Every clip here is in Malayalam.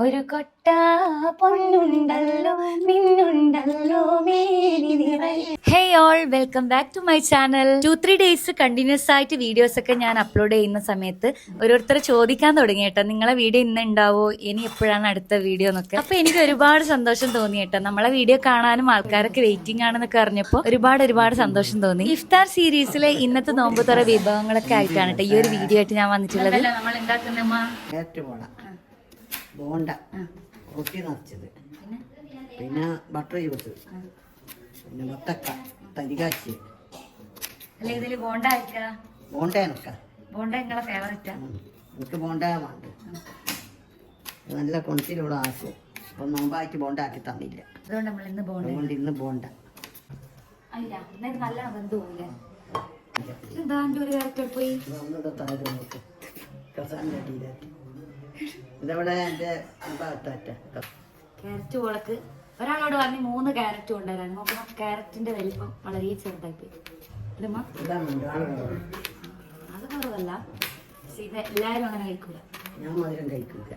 ഒരു കൊട്ട പൊന്നുണ്ടല്ലോ മിന്നുണ്ടല്ലോ hey all welcome back to my channel. 2-3 days continuous ആയിട്ട് വീഡിയോസ് ഒക്കെ ഞാൻ അപ്ലോഡ് ചെയ്യുന്ന സമയത്ത് ഓരോരുത്തർ ചോദിക്കാൻ തുടങ്ങി കേട്ടോ, നിങ്ങളെ വീഡിയോ ഇന്ന് ഉണ്ടാവോ, ഇനി എപ്പോഴാണ് അടുത്ത വീഡിയോ എന്നൊക്കെ. അപ്പൊ എനിക്ക് ഒരുപാട് സന്തോഷം തോന്നി കേട്ടോ, നമ്മളെ വീഡിയോ കാണാനും ആൾക്കാരൊക്കെ വെയിറ്റിംഗ് ആണെന്നൊക്കെ അറിഞ്ഞപ്പോൾ ഒരുപാട് സന്തോഷം തോന്നി. ഇഫ്താർ സീരീസിലെ ഇന്നത്തെ നോമ്പുതുറ വിഭവങ്ങളൊക്കെ ആയിട്ടാണ് കേട്ടോ ഈ ഒരു വീഡിയോ ആയിട്ട് ഞാൻ വന്നിട്ടുള്ളത്. നമ്മൾ ബോണ്ട റൊട്ടി നിറച്ചത്, പിന്നെ ബട്ടർ ജ്യൂസ്, പിന്നെ വത്തക്ക തരികാച്ചി. എനിക്ക് ബോണ്ട വേണ്ട, നല്ല കൊണത്തിലൂടെ ആക്കും. അപ്പം നോമ്പായിട്ട് ബോണ്ട ആക്കി തന്നില്ല, അതുകൊണ്ട് ഇന്ന് ബോണ്ട. ഇതവിടെ എൻ്റെ ക്യാരറ്റ് പോളക്ക് ഒരാളോട് പറഞ്ഞ് 3 ക്യാരറ്റ് കൊണ്ടുവരാൻ നോക്കുമ്പോൾ ക്യാരറ്റിന്റെ വലിപ്പം വളരെ ചെറുതായി പോയി. അത് കുറവല്ല, പക്ഷെ ഇത് എല്ലാവരും അങ്ങനെ കഴിക്കൂല. ഞാൻ മധുരം കഴിക്കൂല.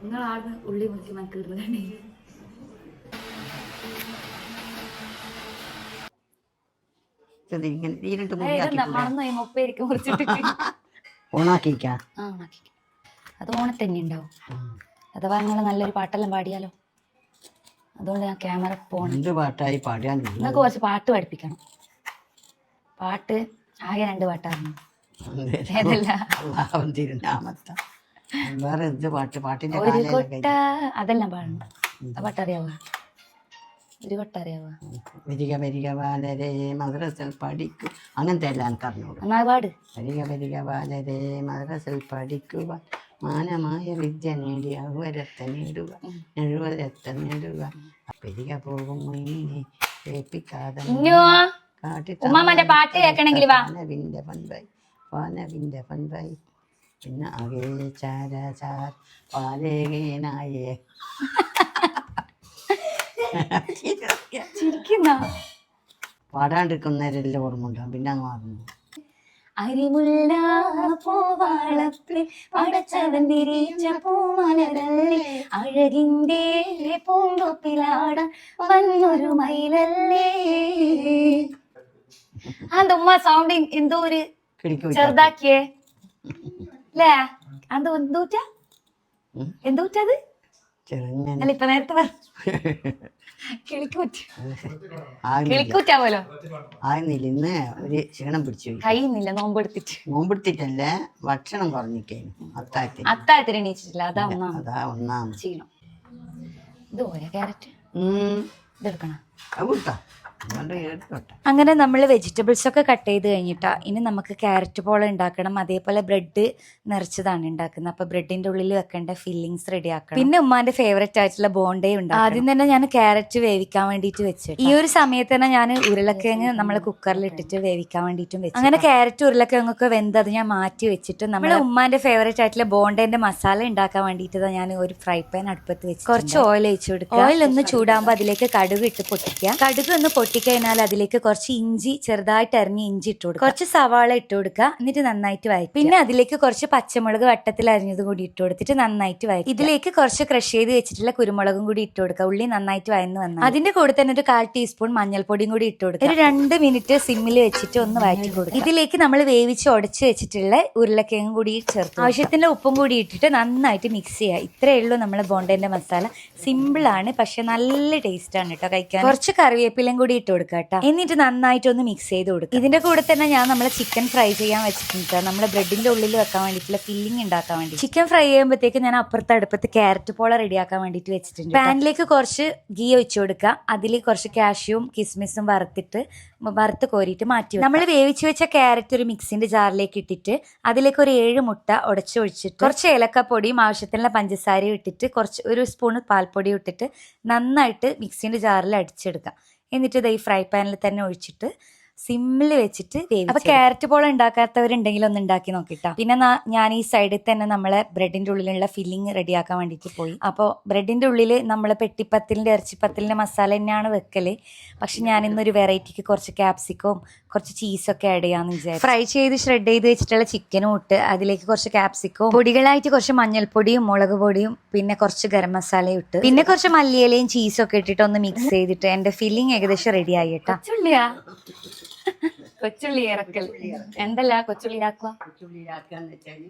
നിങ്ങളാണ് ഉള്ളി മുറിച്ച് മക്കിടുന്നത്. മുപ്പേരിക്ക് മുറിച്ചിട്ട് ഓണാക്കിക്കാ. അത് ഓണത്തന്നെ ഉണ്ടാവും. അഥവാ നിങ്ങൾ നല്ലൊരു പാട്ടെല്ലാം പാടിയാലോ, അതുകൊണ്ട് ഞാൻ ക്യാമറ പോകണം. പാട്ടായി പാടാൻ നിങ്ങൾക്ക് കുറച്ച് പാട്ട് പഠിപ്പിക്കണം. പാട്ട് ആകെ 2 പാട്ടാണ്. വേറെ എന്ത് പാട്ട്? പാട്ടിന്റെ ഒരു കൊട്ട അതെല്ലാം പാടണം. ആ പാട്ടറിയാവോ? ഒരു കൊട്ട അറിയാവോ? വരിക വരിക ബാലരെ മദ്രസൽ പഠിക്കൂ, അങ്ങനത്തെ എല്ലാം എനിക്ക് അറിഞ്ഞോളൂ. എന്നാ പാട്. വരിക വരിക ബാലരെ മദ്രസൽ പഠിക്കുക, മാനമായ വിദ്യ നേടി അവരത്തെ നേടുക, എഴുവരത്തെ നേടുക, പെരിക പോകും കേൾപ്പിക്കാതെ വാനവിന്റെ പൻപായി പിന്നെ അകേ ചാര ചാർ പാലേനായേ. പാടാണ്ടിരിക്കുന്നവരെല്ലാം ഓർമ്മ ഉണ്ടാവും, പിന്നെ അങ്ങ് മറന്നു. അരിമുല്ല പൂവാളത്തിൽ പടച്ചവൻ വിരിച്ച പൂമലരല്ലേ, അഴകിന്റെ പൂങ്കൊപ്പിലാടാൻ വന്നൊരു മയിലല്ലേ. അതുമ്മ സൗണ്ട് എന്തോ ഒരു ചെറുതാക്കിയേ അല്ലേ? അത് എന്തൂറ്റത് അല്ല, ഇപ്പൊ നേരത്തെ കിളിക്കൂറ്റാവല്ലോ. ആയിരുന്നില്ല, ഇന്ന് ഒരു ക്ഷീണം പിടിച്ചു കഴിയുന്നില്ല. നോമ്പെടുത്തിട്ടല്ലേ, ഭക്ഷണം കുറഞ്ഞിരിക്കുന്നു. അത്താഴത്തിന് എണീച്ചിട്ടില്ല, അതാ ഒന്നാം ക്ഷീണം. ഇത് പോരാ ക്യാരറ്റ്, ഇതെടുക്കണം. അങ്ങനെ നമ്മൾ വെജിറ്റബിൾസ് ഒക്കെ കട്ട് ചെയ്ത് കഴിഞ്ഞിട്ടാ ഇനി നമുക്ക് ക്യാരറ്റ് പോള ഉണ്ടാക്കണം. അതേപോലെ ബ്രെഡ് നിറച്ചതാണ് ഉണ്ടാക്കുന്നത്. അപ്പൊ ബ്രെഡിന്റെ ഉള്ളിൽ വെക്കേണ്ട ഫില്ലിങ്സ് റെഡി ആക്കണം. പിന്നെ ഉമ്മാന്റെ ഫേവറേറ്റ് ആയിട്ടുള്ള ബോണ്ടേ ഉണ്ട്. ആദ്യം തന്നെ ഞാൻ ക്യാരറ്റ് വേവിക്കാൻ വേണ്ടിയിട്ട് വെച്ചിട്ട് ഈ ഒരു സമയത്ത് തന്നെ ഞാൻ ഉരുളക്കിഴങ്ങ് നമ്മൾ കുക്കറിൽ ഇട്ടിട്ട് വേവിക്കാൻ വേണ്ടിയിട്ടും വെച്ചു. അങ്ങനെ ക്യാരറ്റ് ഉരുളക്കിഴങ്ങൊക്കെ വെന്തത് ഞാൻ മാറ്റി വെച്ചിട്ട് നമ്മുടെ ഉമ്മാന്റെ ഫേവറേറ്റ് ആയിട്ടുള്ള ബോണ്ടേന്റെ മസാല ഉണ്ടാക്കാൻ വേണ്ടിയിട്ട് ഞാൻ ഒരു ഫ്രൈ പാൻ അടുപ്പത്ത് വെച്ച് കുറച്ച് ഓയിൽ ഒഴിച്ചു കൊടുക്കുക. ഓയിൽ ഒന്ന് ചൂടാകുമ്പോൾ അതിലേക്ക് കടുക് ഇട്ട് പൊട്ടിക്കുക. കടുക് ഒന്ന് പൊട്ടിക്കഴിഞ്ഞാൽ അതിലേക്ക് കുറച്ച് ഇഞ്ചി, ചെറുതായിട്ട് അരിഞ്ഞ് ഇഞ്ചി ഇട്ട് കൊടുക്കുക. കുറച്ച് സവാള ഇട്ട് കൊടുക്കുക. എന്നിട്ട് നന്നായിട്ട് വഴറ്റുക. പിന്നെ അതിലേക്ക് കുറച്ച് പച്ചമുളക് വട്ടത്തിൽ അരിഞ്ഞത് കൂടി ഇട്ട് കൊടുത്തിട്ട് നന്നായിട്ട് വഴറ്റുക. ഇതിലേക്ക് കുറച്ച് ക്രഷ് ചെയ്ത് വെച്ചിട്ടുള്ള കുരുമുളകും കൂടി ഇട്ട് കൊടുക്കുക. ഉള്ളി നന്നായിട്ട് വഴന്ന് വന്നാൽ അതിന്റെ കൂടെ തന്നെ ഒരു 1/4 ടീസ്പൂൺ മഞ്ഞൾപ്പൊടിയും കൂടി ഇട്ട് കൊടുക്കുക. ഒരു 2 മിനിറ്റ് സിമ്മിൽ വെച്ചിട്ട് ഒന്ന് വഴറ്റി കൊടുക്കുക. ഇതിലേക്ക് നമ്മൾ വേവിച്ച് ഉടച്ച് വെച്ചിട്ടുള്ള ഉരുളക്കിഴങ്ങും കൂടി ചേർത്ത് ആവശ്യത്തിന്റെ ഉപ്പും കൂടി ഇട്ടിട്ട് നന്നായിട്ട് മിക്സ് ചെയ്യുക. ഇത്രയേ ഉള്ളൂ നമ്മളെ ബോണ്ടേന്റെ മസാല. സിമ്പിൾ ആണ്, പക്ഷെ നല്ല ടേസ്റ്റ് ആണ് കേട്ടോ കഴിക്കാൻ. കുറച്ച് കറിവേപ്പിലയും കൂടി ഇട്ട് കൊടുക്കുക കേട്ടോ. എന്നിട്ട് നന്നായിട്ടൊന്ന് മിക്സ് ചെയ്ത് കൊടുക്കുക. ഇതിന്റെ കൂടെ തന്നെ ഞാൻ നമ്മളെ ചിക്കൻ ഫ്രൈ ചെയ്യാൻ വെച്ചിട്ടുണ്ട്. നമ്മളെ ബ്രെഡിന്റെ ഉള്ളിൽ വെക്കാൻ വേണ്ടിയിട്ടുള്ള ഫില്ലിംഗ് ഉണ്ടാക്കാൻ വേണ്ടി ചിക്കൻ ഫ്രൈ ചെയ്യുമ്പോഴത്തേക്ക് ഞാൻ അപ്പുറത്തെ അടുപ്പത്ത് ക്യാരറ്റ് പോള റെഡിയാക്കാൻ വേണ്ടിയിട്ട് വെച്ചിട്ടുണ്ട്. പാനിലേക്ക് കുറച്ച് ഗീ ഒഴിച്ചു കൊടുക്കുക. അതിൽ കുറച്ച് കാഷ്യൂവും കിസ്മിസും വറുത്ത് കോരിയിട്ട് മാറ്റി. നമ്മൾ വേവിച്ച് വെച്ച ക്യാരറ്റ് ഒരു മിക്സിന്റെ ജാറിലേക്ക് ഇട്ടിട്ട് അതിലേക്ക് ഒരു 7 മുട്ട ഉടച്ചൊഴിച്ചിട്ട് കുറച്ച് ഏലക്കപ്പൊടിയും ആവശ്യത്തിനുള്ള പഞ്ചസാരയും ഇട്ടിട്ട് ഒരു സ്പൂൺ പാൽപ്പൊടിയും ഇട്ടിട്ട് നന്നായിട്ട് മിക്സിന്റെ ജാറിൽ അടിച്ചെടുക്കാം. എന്നിട്ട് ഇത് ഈ ഫ്രൈ പാനിൽ തന്നെ ഒഴിച്ചിട്ട് സിമ്മിൽ വെച്ചിട്ട് വേവിച്ചു. അപ്പൊ ക്യാരറ്റ് പോള ഉണ്ടാക്കാത്തവരുണ്ടെങ്കിൽ ഒന്ന് ഉണ്ടാക്കി നോക്കിട്ടാ. പിന്നെ ഞാൻ ഈ സൈഡിൽ തന്നെ നമ്മളെ ബ്രെഡിന്റെ ഉള്ളിലുള്ള ഫില്ലിങ് റെഡിയാക്കാൻ വേണ്ടിയിട്ട് പോയി. അപ്പോൾ ബ്രെഡിന്റെ ഉള്ളിൽ നമ്മളെ പെട്ടിപ്പത്തിലിന്റെ ഇറച്ചിപ്പത്തിലിന്റെ മസാല തന്നെയാണ് വെക്കല്. പക്ഷെ ഞാൻ ഇന്നൊരു വെറൈറ്റിക്ക് കുറച്ച് ക്യാപ്സിക്കവും കുറച്ച് ചീസൊക്കെ ആഡ് ചെയ്യാന്ന് വിചാരിച്ചു. ഫ്രൈ ചെയ്ത് ഷ്രെഡ് ചെയ്ത് വെച്ചിട്ടുള്ള ചിക്കനും ഇട്ട് അതിലേക്ക് കുറച്ച് ക്യാപ്സിക്കവും പൊടികളായിട്ട് കുറച്ച് മഞ്ഞൾപ്പൊടിയും മുളക് പൊടിയും പിന്നെ കുറച്ച് ഗരം മസാലയും ഇട്ട് പിന്നെ കുറച്ച് മല്ലിയിലയും ചീസൊക്കെ ഇട്ടിട്ട് ഒന്ന് മിക്സ് ചെയ്തിട്ട് എന്റെ ഫില്ലിങ് ഏകദേശം റെഡി ആയി കേട്ടാ. കൊച്ചുള്ളി ഇറക്കൽ എന്തല്ല കൊച്ചുള്ളിയാക്കാന്ന് വെച്ചാൽ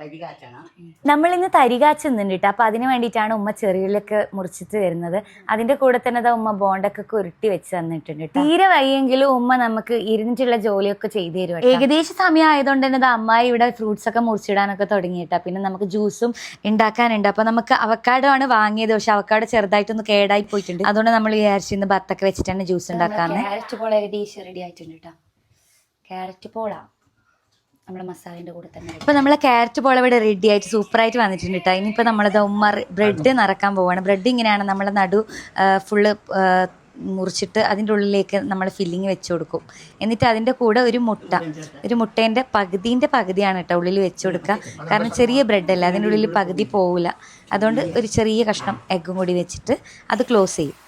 തരി കാച്ചണം. നമ്മളിന്ന് തരി കാച്ചുന്നുണ്ട് കേട്ടോ. അപ്പൊ അതിന് വേണ്ടിയിട്ടാണ് ഉമ്മ ചെറിയുള്ളിയൊക്കെ മുറിച്ചിട്ട് വരുന്നത്. അതിന്റെ കൂടെ തന്നെ ഉമ്മ ബോണ്ടൊക്കെ ഉരുട്ടി വെച്ച് തന്നിട്ടുണ്ട്. തീരെ വയ്യെങ്കിലും ഉമ്മ നമുക്ക് ഇരുന്നിട്ടുള്ള ജോലിയൊക്കെ ചെയ്തു തരും. ഏകദേശം സമയം ആയതുകൊണ്ട് തന്നെ അമ്മായി ഇവിടെ ഫ്രൂട്ട്സ് ഒക്കെ മുറിച്ചിടാനൊക്കെ തുടങ്ങിയിട്ടാ. പിന്നെ നമുക്ക് ജ്യൂസും ഉണ്ടാക്കാനുണ്ട്. അപ്പൊ നമുക്ക് അവക്കാഡോ ആണ് വാങ്ങിയത്. പക്ഷെ അവക്കാഡോ ചെറുതായിട്ടൊന്ന് കേടായി പോയിട്ടുണ്ട്. അതുകൊണ്ട് നമ്മൾ വിചാരിച്ചിരുന്ന് ബത്തൊക്കെ വെച്ചിട്ടാണ് ജ്യൂസ് ഉണ്ടാക്കാന്ന്. ക്യാരറ്റ് പോള ഏകദേശം റെഡി ആയിട്ടുണ്ട് കേട്ടോ. ക്യാരറ്റ് പോള നമ്മുടെ മസാലേൻ്റെ കൂടെ തന്നെ. ഇപ്പോൾ നമ്മളെ ക്യാരറ്റ് പോള ഇവിടെ റെഡി ആയിട്ട് സൂപ്പറായിട്ട് വന്നിട്ടുണ്ട് കേട്ടോ. ഇനിയിപ്പോൾ നമ്മളത് ഉമ്മ ബ്രെഡ് നിറക്കാൻ പോവാണ്. ബ്രെഡ് ഇങ്ങനെയാണ് നമ്മളെ നടു ഫുള്ള് മുറിച്ചിട്ട് അതിൻ്റെ ഉള്ളിലേക്ക് നമ്മൾ ഫില്ലിങ് വെച്ച് കൊടുക്കും. എന്നിട്ട് അതിൻ്റെ കൂടെ ഒരു മുട്ടേൻ്റെ പകുതിയാണ് കേട്ടോ ഉള്ളിൽ വെച്ച് കൊടുക്കുക. കാരണം ചെറിയ ബ്രെഡല്ല, അതിൻ്റെ ഉള്ളിൽ പകുതി പോവില്ല. അതുകൊണ്ട് ഒരു ചെറിയ കഷ്ണം എഗ്ഗും കൂടി വെച്ചിട്ട് അത് ക്ലോസ് ചെയ്യും.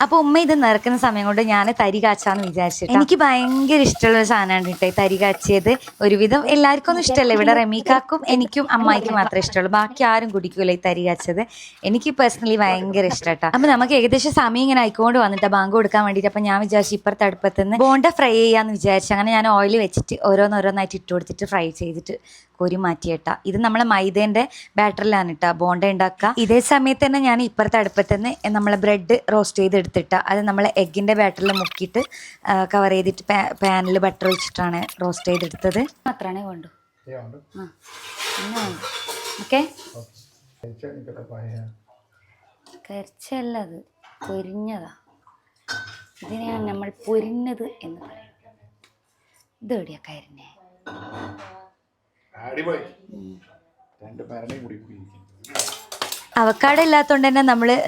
അപ്പോൾ ഉമ്മ ഇത് നിറക്കുന്ന സമയം കൊണ്ട് ഞാൻ തരി കാച്ചാന്ന് വിചാരിച്ചിട്ട്. എനിക്ക് ഭയങ്കര ഇഷ്ടമുള്ള ഒരു സാധനമാണ് കേട്ടോ തരി കാച്ചിയത്. ഒരുവിധം എല്ലാവർക്കും ഒന്നും ഇഷ്ടമല്ല. ഇവിടെ റമീക്കാക്കും എനിക്കും അമ്മായിക്കും മാത്രമേ ഇഷ്ടമുള്ളൂ. ബാക്കി ആരും കുടിക്കൂല ഈ തരി കാച്ചത്. എനിക്ക് പേഴ്സണലി ഭയങ്കര ഇഷ്ടമാട്ടോ. അപ്പം നമുക്ക് ഏകദേശം സമയം ഇങ്ങനെ ആയിക്കൊണ്ട് വന്നിട്ട് ബാങ്ക് കൊടുക്കാൻ വേണ്ടിയിട്ട്. അപ്പം ഞാൻ വിചാരിച്ചു ഇപ്പുറത്തെ അടുപ്പത്ത് നിന്ന് ബോണ്ട ഫ്രൈ ചെയ്യാന്ന് വിചാരിച്ചു. അങ്ങനെ ഞാൻ ഓയിൽ വെച്ചിട്ട് ഓരോന്നോരോന്നായിട്ട് ഇട്ട് കൊടുത്തിട്ട് ഫ്രൈ ചെയ്തിട്ട് കോരി മാറ്റിയിട്ടാ. ഇത് നമ്മളെ മൈദേൻ്റെ ബാറ്ററിലാണ് ഇട്ടാ ബോണ്ട ഉണ്ടാക്കുക. ഇതേ സമയത്ത് തന്നെ ഞാൻ ഇപ്പുറത്തെ അടുപ്പത്ത് നിന്ന് നമ്മളെ ബ്രെഡ് റോസ്റ്റ് ചെയ്തെടുത്തിട്ടാ. അത് നമ്മളെ എഗ്ഗിൻ്റെ ബാറ്ററിൽ മുക്കിയിട്ട് കവർ ചെയ്തിട്ട് പാനിൽ ബട്ടർ ഒഴിച്ചിട്ടാണ് റോസ്റ്റ് ചെയ്തെടുത്തത്. മാത്രമാണേ വേണ്ടു. ഓക്കെ, കരിച്ചല്ല, അത് പൊരിഞ്ഞതാ. ഇതിനെയാണ് നമ്മൾ പൊരിഞ്ഞത് എന്ന് പറയും. ഇത് എവിടെയാ കരിഞ്ഞേ? അവക്കാട ഇല്ലാത്തതുകൊണ്ട് തന്നെ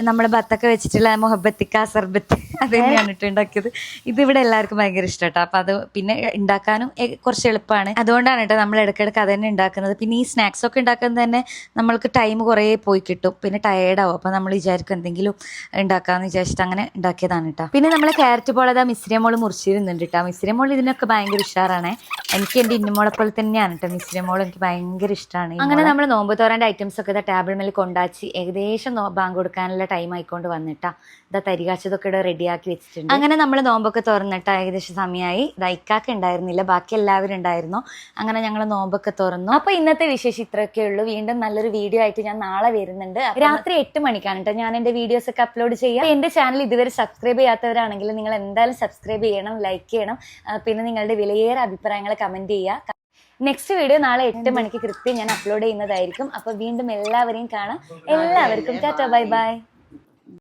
നമ്മള് ബത്തൊക്കെ വെച്ചിട്ടുള്ള മൊഹബത്തിക്ക സർബത്ത് അത് തന്നെയാണ് ഇട്ട് ഉണ്ടാക്കിയത്. ഇതിവിടെ എല്ലാവർക്കും ഭയങ്കര ഇഷ്ടമാട്ടോ. അപ്പം അത് പിന്നെ ഉണ്ടാക്കാനും കുറച്ച് എളുപ്പമാണ്. അതുകൊണ്ടാണ് കേട്ടോ നമ്മൾ ഇടയ്ക്കിടയ്ക്ക് അത് തന്നെ ഉണ്ടാക്കുന്നത്. പിന്നെ ഈ സ്നാക്സ് ഒക്കെ ഉണ്ടാക്കുന്നത് തന്നെ നമ്മൾക്ക് ടൈം കുറേ പോയി കിട്ടും, പിന്നെ ടയേർഡാവും. അപ്പം നമ്മൾ വിചാരിക്കും എന്തെങ്കിലും ഉണ്ടാക്കാമെന്ന് വിചാരിച്ചിട്ട് അങ്ങനെ ഉണ്ടാക്കിയതാണ് കേട്ടോ. പിന്നെ നമ്മളെ ക്യാരറ്റ് പോലെ അതാ മിശ്രമോള് മുറിച്ചിരുന്നുണ്ട് കേട്ടോ. മിശ്രമോൾ ഇതിനൊക്കെ ഭയങ്കര ഉഷാറാണ്. എനിക്ക് എൻ്റെ ഇന്നുമോളെ പോലെ തന്നെയാണ് കേട്ടോ മിശ്രമോൾ. എനിക്ക് ഭയങ്കര ഇഷ്ടമാണ്. അങ്ങനെ നമ്മൾ നോമ്പ് തോറാൻ്റെ ഐറ്റംസ് ഒക്കെ ടേബിൾ മേൽ കൊണ്ടാച്ച് ഏകദേശം ബാങ്ക് കൊടുക്കാനുള്ള ടൈം ആയിക്കൊണ്ട് വന്നിട്ടാ. ഇതാ തരികാച്ചതൊക്കെ ഇവിടെ റെഡിയാക്കി വെച്ചിട്ടുണ്ട്. അങ്ങനെ നമ്മൾ നോമ്പൊക്കെ തുറന്നിട്ടാ ഏകദേശം സമയമായി. ഇക്കാക്ക ഉണ്ടായിരുന്നില്ല, ബാക്കി എല്ലാവരും ഉണ്ടായിരുന്നു. അങ്ങനെ ഞങ്ങൾ നോമ്പൊക്കെ തുറന്നു. അപ്പോൾ ഇന്നത്തെ വിശേഷം ഇത്രയൊക്കെ ഉള്ളൂ. വീണ്ടും നല്ലൊരു വീഡിയോ ആയിട്ട് ഞാൻ നാളെ വരുന്നുണ്ട്. രാത്രി 8 മണിക്കാണ് കേട്ടോ ഞാൻ എൻ്റെ വീഡിയോസ് ഒക്കെ അപ്ലോഡ് ചെയ്യാം. എൻ്റെ ചാനൽ ഇതുവരെ സബ്സ്ക്രൈബ് ചെയ്യാത്തവരാണെങ്കിൽ നിങ്ങൾ എന്തായാലും സബ്സ്ക്രൈബ് ചെയ്യണം, ലൈക്ക് ചെയ്യണം. പിന്നെ നിങ്ങളുടെ വിലയേറെ അഭിപ്രായങ്ങൾ കമൻറ്റ് ചെയ്യുക. നെക്സ്റ്റ് വീഡിയോ നാളെ 8 മണിക്ക് കൃത്യം ഞാൻ അപ്ലോഡ് ചെയ്യുന്നതായിരിക്കും. അപ്പോൾ വീണ്ടും എല്ലാവരെയും കാണാം. എല്ലാവർക്കും ടാറ്റാ, ബൈ ബൈ.